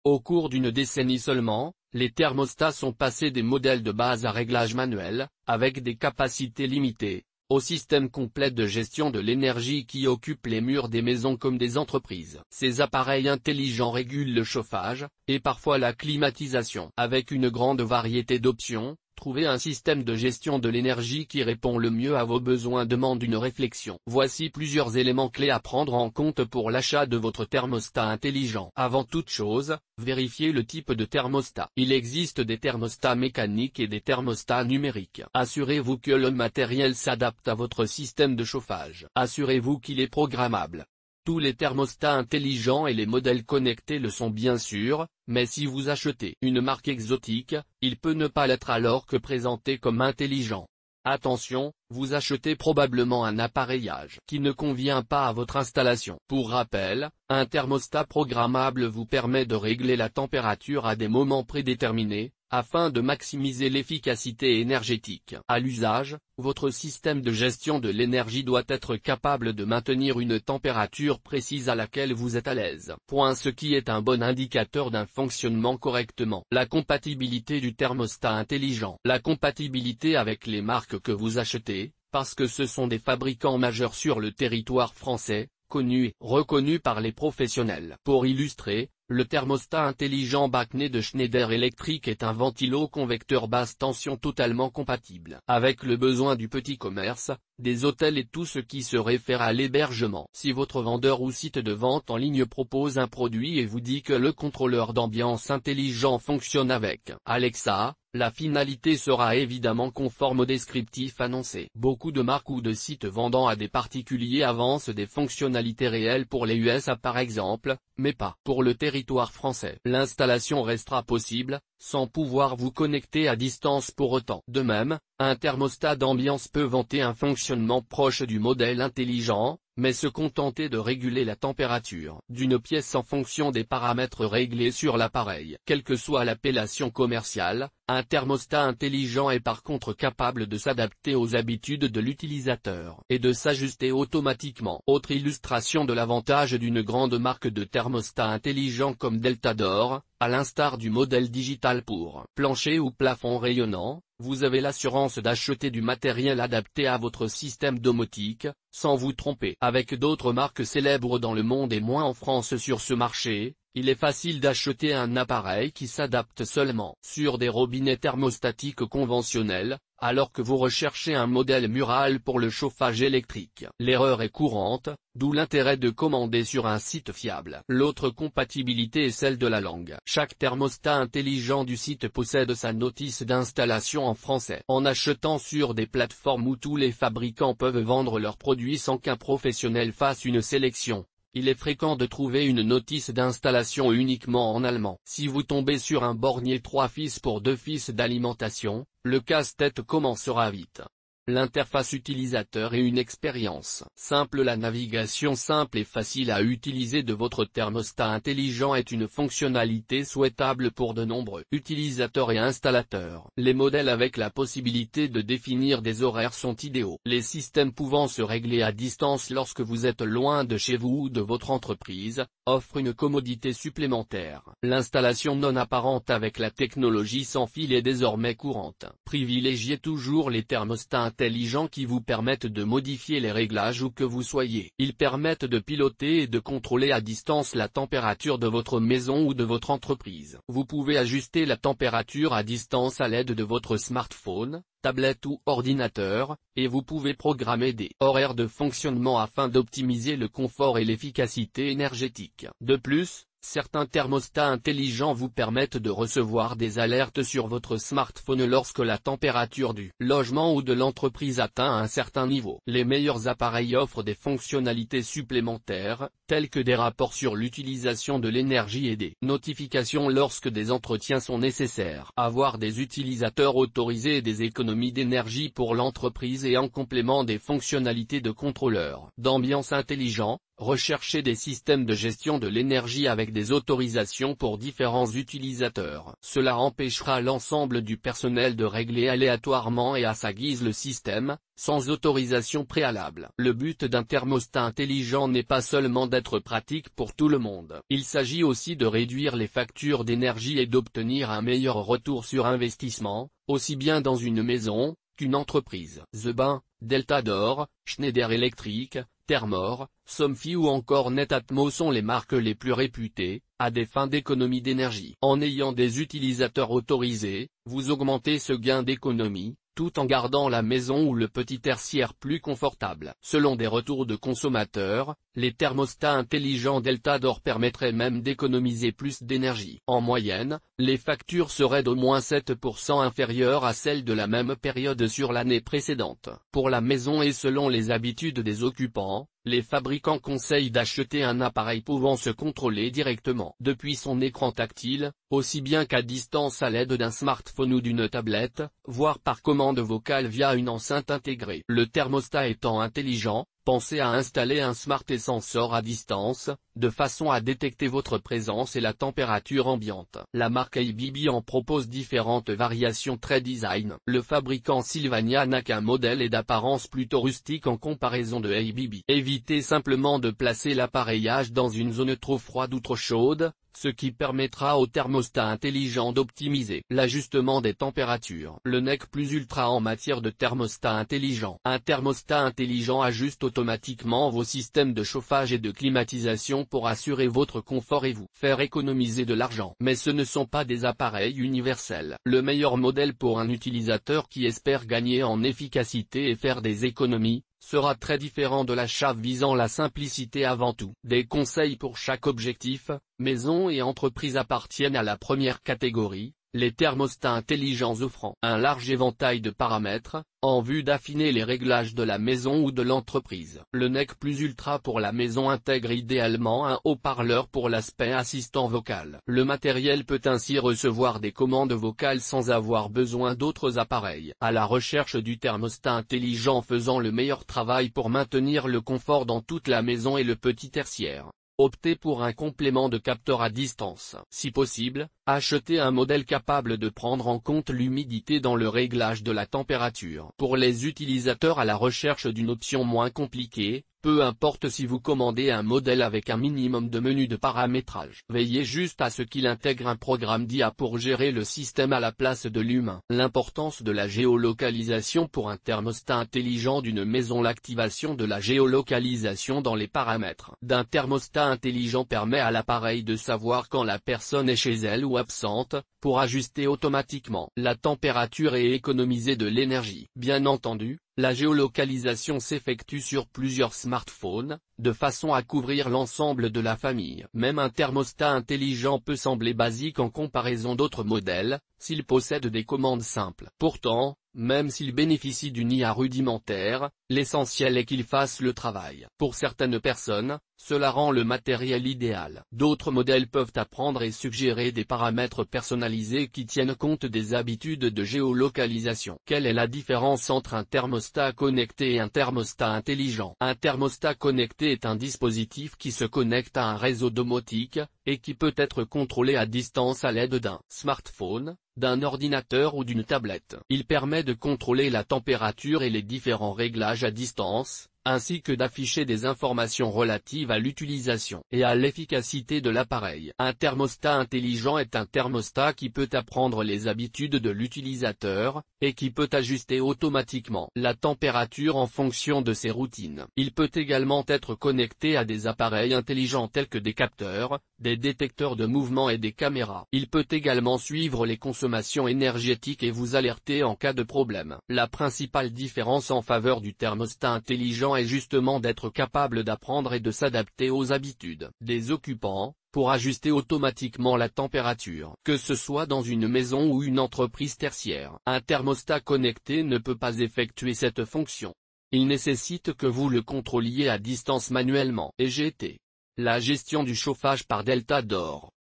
Au cours d'une décennie seulement, les thermostats sont passés des modèles de base à réglage manuel, avec des capacités limitées, au système complet de gestion de l'énergie qui occupe les murs des maisons comme des entreprises. Ces appareils intelligents régulent le chauffage, et parfois la climatisation. Avec une grande variété d'options, trouver un système de gestion de l'énergie qui répond le mieux à vos besoins demande une réflexion. Voici plusieurs éléments clés à prendre en compte pour l'achat de votre thermostat intelligent. Avant toute chose, vérifiez le type de thermostat. Il existe des thermostats mécaniques et des thermostats numériques. Assurez-vous que le matériel s'adapte à votre système de chauffage. Assurez-vous qu'il est programmable. Tous les thermostats intelligents et les modèles connectés le sont bien sûr, mais si vous achetez une marque exotique, il peut ne pas l'être alors que présenté comme intelligent. Attention, vous achetez probablement un appareillage qui ne convient pas à votre installation. Pour rappel, un thermostat programmable vous permet de régler la température à des moments prédéterminés, afin de maximiser l'efficacité énergétique. À l'usage, votre système de gestion de l'énergie doit être capable de maintenir une température précise à laquelle vous êtes à l'aise. Ce qui est un bon indicateur d'un fonctionnement correctement. La compatibilité du thermostat intelligent. La compatibilité avec les marques que vous achetez, parce que ce sont des fabricants majeurs sur le territoire français, connus et reconnus par les professionnels. Pour illustrer, le thermostat intelligent Bacnet de Schneider Electric est un ventilo-convecteur basse tension totalement compatible avec le besoin du petit commerce, des hôtels et tout ce qui se réfère à l'hébergement. Si votre vendeur ou site de vente en ligne propose un produit et vous dit que le contrôleur d'ambiance intelligent fonctionne avec Alexa, la finalité sera évidemment conforme au descriptif annoncé. Beaucoup de marques ou de sites vendant à des particuliers avancent des fonctionnalités réelles pour les USA par exemple, mais pas pour le territoire français. L'installation restera possible, sans pouvoir vous connecter à distance pour autant. De même, un thermostat d'ambiance peut vanter un fonctionnement proche du modèle intelligent, mais se contenter de réguler la température d'une pièce en fonction des paramètres réglés sur l'appareil. Quelle que soit l'appellation commerciale, un thermostat intelligent est par contre capable de s'adapter aux habitudes de l'utilisateur et de s'ajuster automatiquement. Autre illustration de l'avantage d'une grande marque de thermostat intelligent comme Deltador, à l'instar du modèle digital pour plancher ou plafond rayonnant, vous avez l'assurance d'acheter du matériel adapté à votre système domotique, sans vous tromper. Avec d'autres marques célèbres dans le monde et moins en France sur ce marché, il est facile d'acheter un appareil qui s'adapte seulement sur des robinets thermostatiques conventionnels, alors que vous recherchez un modèle mural pour le chauffage électrique. L'erreur est courante, d'où l'intérêt de commander sur un site fiable. L'autre compatibilité est celle de la langue. Chaque thermostat intelligent du site possède sa notice d'installation en français. En achetant sur des plateformes où tous les fabricants peuvent vendre leurs produits sans qu'un professionnel fasse une sélection, il est fréquent de trouver une notice d'installation uniquement en allemand. Si vous tombez sur un bornier 3 fils pour 2 fils d'alimentation, le casse-tête commencera vite. L'interface utilisateur est une expérience simple. La navigation simple et facile à utiliser de votre thermostat intelligent est une fonctionnalité souhaitable pour de nombreux utilisateurs et installateurs. Les modèles avec la possibilité de définir des horaires sont idéaux. Les systèmes pouvant se régler à distance lorsque vous êtes loin de chez vous ou de votre entreprise, offrent une commodité supplémentaire. L'installation non apparente avec la technologie sans fil est désormais courante. Privilégiez toujours les thermostats intelligents qui vous permettent de modifier les réglages où que vous soyez. Ils permettent de piloter et de contrôler à distance la température de votre maison ou de votre entreprise. Vous pouvez ajuster la température à distance à l'aide de votre smartphone, tablette ou ordinateur, et vous pouvez programmer des horaires de fonctionnement afin d'optimiser le confort et l'efficacité énergétique. De plus, certains thermostats intelligents vous permettent de recevoir des alertes sur votre smartphone lorsque la température du logement ou de l'entreprise atteint un certain niveau. Les meilleurs appareils offrent des fonctionnalités supplémentaires, telles que des rapports sur l'utilisation de l'énergie et des notifications lorsque des entretiens sont nécessaires. Avoir des utilisateurs autorisés et des économies d'énergie pour l'entreprise et en complément des fonctionnalités de contrôleur d'ambiance intelligent, recherchez des systèmes de gestion de l'énergie avec des autorisations pour différents utilisateurs. Cela empêchera l'ensemble du personnel de régler aléatoirement et à sa guise le système, sans autorisation préalable. Le but d'un thermostat intelligent n'est pas seulement d'être pratique pour tout le monde. Il s'agit aussi de réduire les factures d'énergie et d'obtenir un meilleur retour sur investissement, aussi bien dans une maison qu'une entreprise. The Bain, Delta Door, Schneider Electric, Thermor, Somfy ou encore Netatmo sont les marques les plus réputées, à des fins d'économie d'énergie. En ayant des utilisateurs autorisés, vous augmentez ce gain d'économie, tout en gardant la maison ou le petit tertiaire plus confortable. Selon des retours de consommateurs, les thermostats intelligents Delta Door permettraient même d'économiser plus d'énergie. En moyenne, les factures seraient d'au moins 7% inférieures à celles de la même période sur l'année précédente. Pour la maison et selon les habitudes des occupants, les fabricants conseillent d'acheter un appareil pouvant se contrôler directement depuis son écran tactile, aussi bien qu'à distance à l'aide d'un smartphone ou d'une tablette, voire par commande vocale via une enceinte intégrée. Le thermostat étant intelligent, pensez à installer un Smart Sensor à distance, de façon à détecter votre présence et la température ambiante. La marque ABB en propose différentes variations très design. Le fabricant Sylvania n'a qu'un modèle et d'apparence plutôt rustique en comparaison de ABB. Évitez simplement de placer l'appareillage dans une zone trop froide ou trop chaude, ce qui permettra au thermostat intelligent d'optimiser l'ajustement des températures. Le NEC Plus Ultra en matière de thermostat intelligent. Un thermostat intelligent ajuste automatiquement vos systèmes de chauffage et de climatisation pour assurer votre confort et vous faire économiser de l'argent. Mais ce ne sont pas des appareils universels. Le meilleur modèle pour un utilisateur qui espère gagner en efficacité et faire des économies sera très différent de l'achat visant la simplicité avant tout. Des conseils pour chaque objectif. Maison et entreprise appartiennent à la première catégorie, les thermostats intelligents offrant un large éventail de paramètres, en vue d'affiner les réglages de la maison ou de l'entreprise. Le NEC Plus Ultra pour la maison intègre idéalement un haut-parleur pour l'aspect assistant vocal. Le matériel peut ainsi recevoir des commandes vocales sans avoir besoin d'autres appareils. À la recherche du thermostat intelligent faisant le meilleur travail pour maintenir le confort dans toute la maison et le petit tertiaire. Optez pour un complément de capteur à distance. Si possible, achetez un modèle capable de prendre en compte l'humidité dans le réglage de la température. Pour les utilisateurs à la recherche d'une option moins compliquée, peu importe si vous commandez un modèle avec un minimum de menus de paramétrage. Veillez juste à ce qu'il intègre un programme d'IA pour gérer le système à la place de l'humain. L'importance de la géolocalisation pour un thermostat intelligent d'une maison. L'activation de la géolocalisation dans les paramètres d'un thermostat intelligent permet à l'appareil de savoir quand la personne est chez elle ou absente, pour ajuster automatiquement la température et économiser de l'énergie. Bien entendu, la géolocalisation s'effectue sur plusieurs smartphones, de façon à couvrir l'ensemble de la famille. Même un thermostat intelligent peut sembler basique en comparaison d'autres modèles, s'il possède des commandes simples. Pourtant, même s'il bénéficie d'une IA rudimentaire, l'essentiel est qu'il fasse le travail. Pour certaines personnes, cela rend le matériel idéal. D'autres modèles peuvent apprendre et suggérer des paramètres personnalisés qui tiennent compte des habitudes de géolocalisation. Quelle est la différence entre un thermostat connecté et un thermostat intelligent? Un thermostat connecté est un dispositif qui se connecte à un réseau domotique, et qui peut être contrôlé à distance à l'aide d'un smartphone, d'un ordinateur ou d'une tablette. Il permet de contrôler la température et les différents réglages à distance, ainsi que d'afficher des informations relatives à l'utilisation et à l'efficacité de l'appareil. Un thermostat intelligent est un thermostat qui peut apprendre les habitudes de l'utilisateur, et qui peut ajuster automatiquement la température en fonction de ses routines. Il peut également être connecté à des appareils intelligents tels que des capteurs, des détecteurs de mouvement et des caméras. Il peut également suivre les consommations énergétiques et vous alerter en cas de problème. La principale différence en faveur du thermostat intelligent est justement d'être capable d'apprendre et de s'adapter aux habitudes des occupants, pour ajuster automatiquement la température. Que ce soit dans une maison ou une entreprise tertiaire, un thermostat connecté ne peut pas effectuer cette fonction. Il nécessite que vous le contrôliez à distance manuellement. EGT. La gestion du chauffage par Delta Door.